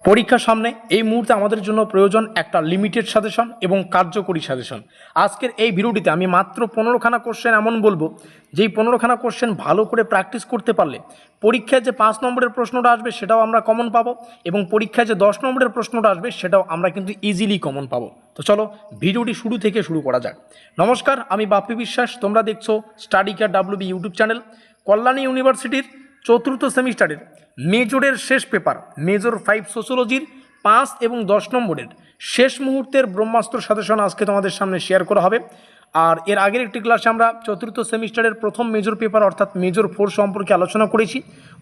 পরীক্ষার সামনে এই মুহূর্তে আমাদের জন্য প্রয়োজন একটা লিমিটেড সাজেশন এবং কার্যকরী সাজেশন। আজকের এই ভিডিওটিতে আমি মাত্র 15খানা কোশ্চেন এমন বলবো, যেই 15খানা কোশ্চেন ভালো করে প্র্যাকটিস করতে পারলে পরীক্ষায় যে 5 নম্বরের প্রশ্নটা আসবে সেটাও আমরা কমন পাবো, এবং পরীক্ষায় যে 10 নম্বরের প্রশ্নটা আসবে সেটাও আমরা কিন্তু ইজিলি কমন পাবো। তো চলো ভিডিওটি শুরু থেকে শুরু করা যাক। নমস্কার, আমি বাপ্পি বিশ্বাস, তোমরা দেখছো study care WB YouTube channel. Kalyani ইউনিভার্সিটির চতুর্থ সেমিস্টারের মেজরের শেষ পেপার মেজর 5 সোশ্যোলজির 5 এবং 10 নম্বরের শেষ মুহূর্তের ব্রহ্মাস্ত্র সাজেশন আজকে তোমাদের সামনে শেয়ার করা হবে। আর এর আগের একটি ক্লাসে আমরা চতুর্থ সেমিস্টারের প্রথম মেজর পেপার অর্থাৎ মেজর 4 সম্পর্কে আলোচনা করেছি।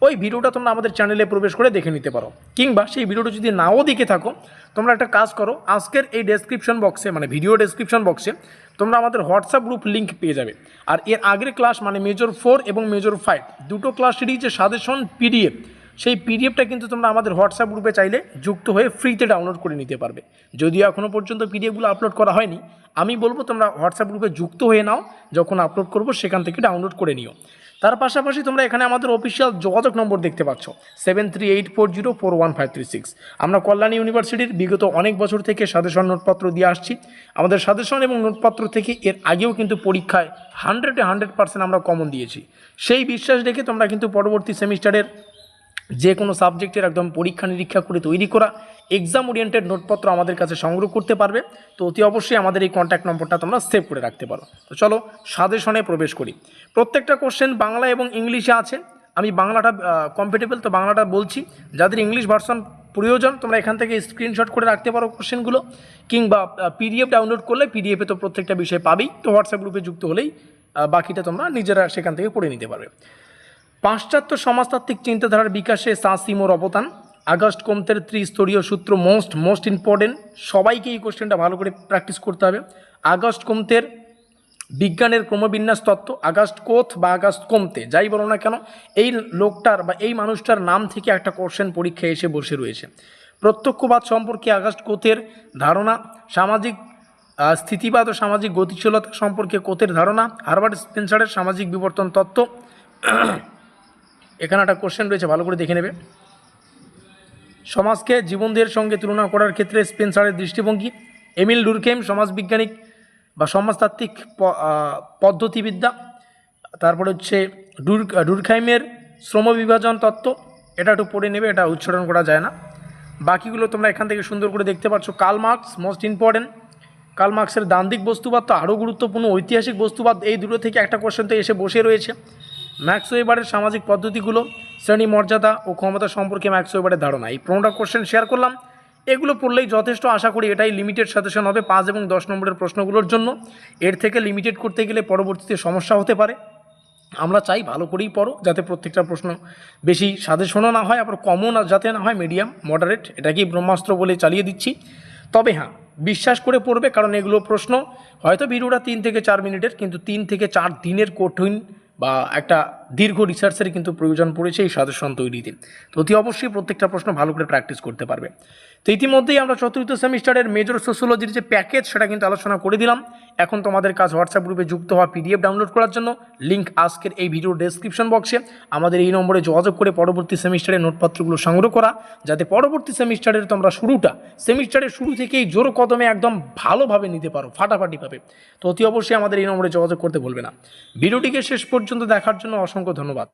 ওই ভিডিওটা তোমরা আমাদের চ্যানেলে প্রবেশ করে দেখে নিতে পারো, কিংবা সেই ভিডিওটা যদি নাও দেখে থাকো তোমরা একটা কাজ করো, আজকের এই ডেসক্রিপশন বক্সে মানে ভিডিও ডেসক্রিপশন বক্সে তোমরা আমাদের হোয়াটসঅ্যাপ গ্রুপ লিঙ্ক পেয়ে যাবে। আর এর আগের ক্লাস মানে মেজর 4 এবং মেজর 5 দুটো ক্লাসেরই যে সাজেশন পিডিএফ, সেই পিডিএফটা কিন্তু তোমরা আমাদের হোয়াটসঅ্যাপ গ্রুপে চাইলে যুক্ত হয়ে ফ্রিতে ডাউনলোড করে নিতে পারবে। যদিও এখনও পর্যন্ত পিডিএফগুলো আপলোড করা হয়নি, আমি বলবো তোমরা হোয়াটসঅ্যাপ গ্রুপে যুক্ত হয়ে নাও, যখন আপলোড করবো সেখান থেকে ডাউনলোড করে নিও। তার পাশাপাশি তোমরা এখানে আমাদের অফিসিয়াল যোগাযোগ নম্বর দেখতে পাচ্ছ 7384041536। আমরা কল্যাণী ইউনিভার্সিটির বিগত অনেক বছর থেকে সাজেশন নোটপত্র দিয়ে আসছি। আমাদের সাজেশন এবং নোটপত্র থেকে এর আগেও কিন্তু পরীক্ষায় 100% আমরা কমন দিয়েছি। সেই বিশ্বাস রেখে তোমরা কিন্তু পরবর্তী সেমিস্টারের যে কোনো সাবজেক্টের একদম পরীক্ষা নিরীক্ষা করে তৈরি করা এক্সাম ওরিয়েন্টেড নোটপত্র আমাদের কাছে সংগ্রহ করতে পারবে। তো অতি অবশ্যই আমাদের এই কন্ট্যাক্ট নম্বরটা তোমরা সেভ করে রাখতে পারো। তো চলো সাজেশনে প্রবেশ করি। প্রত্যেকটা কোশ্চেন বাংলা এবং ইংলিশে আছে। আমি বাংলাটা কমফর্টেবল, তো বাংলাটা বলছি। যাদের ইংলিশ ভার্সন প্রয়োজন তোমরা এখান থেকে স্ক্রিনশট করে রাখতে পারো কোশ্চেনগুলো, কিংবা পিডিএফ ডাউনলোড করলে পিডিএফে তো প্রত্যেকটা বিষয় পাবেই, তো হোয়াটসঅ্যাপ গ্রুপে যুক্ত হলেই বাকিটা তোমরা নিজেরা সেখান থেকে পড়ে নিতে পারবে। পাশ্চাত্য সমাজতাত্ত্বিক চিন্তাধারার বিকাশে সাঁ-সিমোর অবদান, আগস্ট কোমতের ত্রিস্তরীয় সূত্র মোস্ট ইম্পর্টেন্ট। সবাইকে এই কোশ্চেনটা ভালো করে প্র্যাকটিস করতে হবে। আগস্ট কোমতের বিজ্ঞানের ক্রমবিন্যাস তত্ত্ব, আগস্ট কোথ বা আগস্ট কোমতে যাই বলো না কেন, এই লোকটার বা এই মানুষটার নাম থেকে একটা কোশ্চেন পরীক্ষায় এসে বসে রয়েছে। প্রত্যক্ষবাদ সম্পর্কে আগস্ট কোথের ধারণা, সামাজিক স্থিতিবাদ ও সামাজিক গতিশীলতা সম্পর্কে কোথের ধারণা, হারবার্ট স্পেন্সারের সামাজিক বিবর্তন তত্ত্ব। এখানে একটা কোশ্চেন রয়েছে, ভালো করে দেখে নেবে। সমাজকে জীবনদের সঙ্গে তুলনা করার ক্ষেত্রে স্পেন্সারের দৃষ্টিভঙ্গি, এমিল ডুরকেইম সমাজবিজ্ঞানিক বা সমাজতাত্ত্বিক পদ্ধতিবিদ্যা। তারপরে হচ্ছে ডুরখাইমের শ্রমবিভাজন তত্ত্ব, এটা একটু পড়ে নেবে, এটা উচ্চারণ করা যায় না। বাকিগুলো তোমরা এখান থেকে সুন্দর করে দেখতে পাচ্ছ। Karl Marx most important, Karl মার্কসের দান্দিক বস্তুবাদ তো আরও গুরুত্বপূর্ণ। ঐতিহাসিক বস্তুবাদ, এই দুটো থেকে একটা কোশ্চেন তো এসে বসে রয়েছে। ম্যাক্স ওয়েবারের সামাজিক পদ্ধতিগুলো, শ্রেণী মর্যাদা ও ক্ষমতা সম্পর্কে ম্যাক্স ওয়েবারের ধারণা। এই 15টা কোশ্চেন শেয়ার করলাম, এগুলো পড়লেই যথেষ্ট। আশা করি এটাই লিমিটেড সাজেশন হবে 5 এবং 10 নম্বরের প্রশ্নগুলোর জন্য। এর থেকে লিমিটেড করতে গেলে পরবর্তীতে সমস্যা হতে পারে। আমরা চাই ভালো করেই পড়ো, যাতে প্রত্যেকটা প্রশ্ন বেশি সাজেশনও না হয়, আবার কমও না যাতে না হয়, মিডিয়াম মডারেট, এটাকেই ব্রহ্মাস্ত্র বলে চালিয়ে দিচ্ছি। তবে হ্যাঁ, বিশ্বাস করে পড়বে, কারণ এগুলো প্রশ্ন হয়তো ভিডিওটা 3 থেকে 4 মিনিটের, কিন্তু 3 থেকে 4 দিনের কঠিন বা একটা দীর্ঘ রিসার্চের কিন্তু প্রয়োজন পড়েছে এই সাজেশন তৈরিতে। তো অতি অবশ্যই প্রত্যেকটা প্রশ্ন ভালো করে প্র্যাকটিস করতে পারবে। তো ইতিমধ্যেই আমরা চতুর্থ সেমিস্টারের মেজর সোশ্যোলজির যে প্যাকেজ সেটা কিন্তু আলোচনা করে দিলাম। এখন তোমাদের কাজ হোয়াটসঅ্যাপ গ্রুপে যুক্ত হওয়া, পিডিএফ ডাউনলোড করার জন্য লিঙ্ক আজকের এই ভিডিও ডেসক্রিপশন বক্সে। আমাদের এই নম্বরে যোগাযোগ করে পরবর্তী সেমিস্টারের নোটপত্রগুলো সংগ্রহ করা, যাতে পরবর্তী সেমিস্টারের তোমরা সেমিস্টারের শুরু থেকেই জোর কদমে একদম ভালোভাবে নিতে পারো, ফাটাফাটিভাবে। তো অতি অবশ্যই আমাদের এই নম্বরে যোগাযোগ করতে ভুলবে না। ভিডিওটিকে শেষ পর্যন্ত দেখার জন্য অসংখ্য ধন্যবাদ।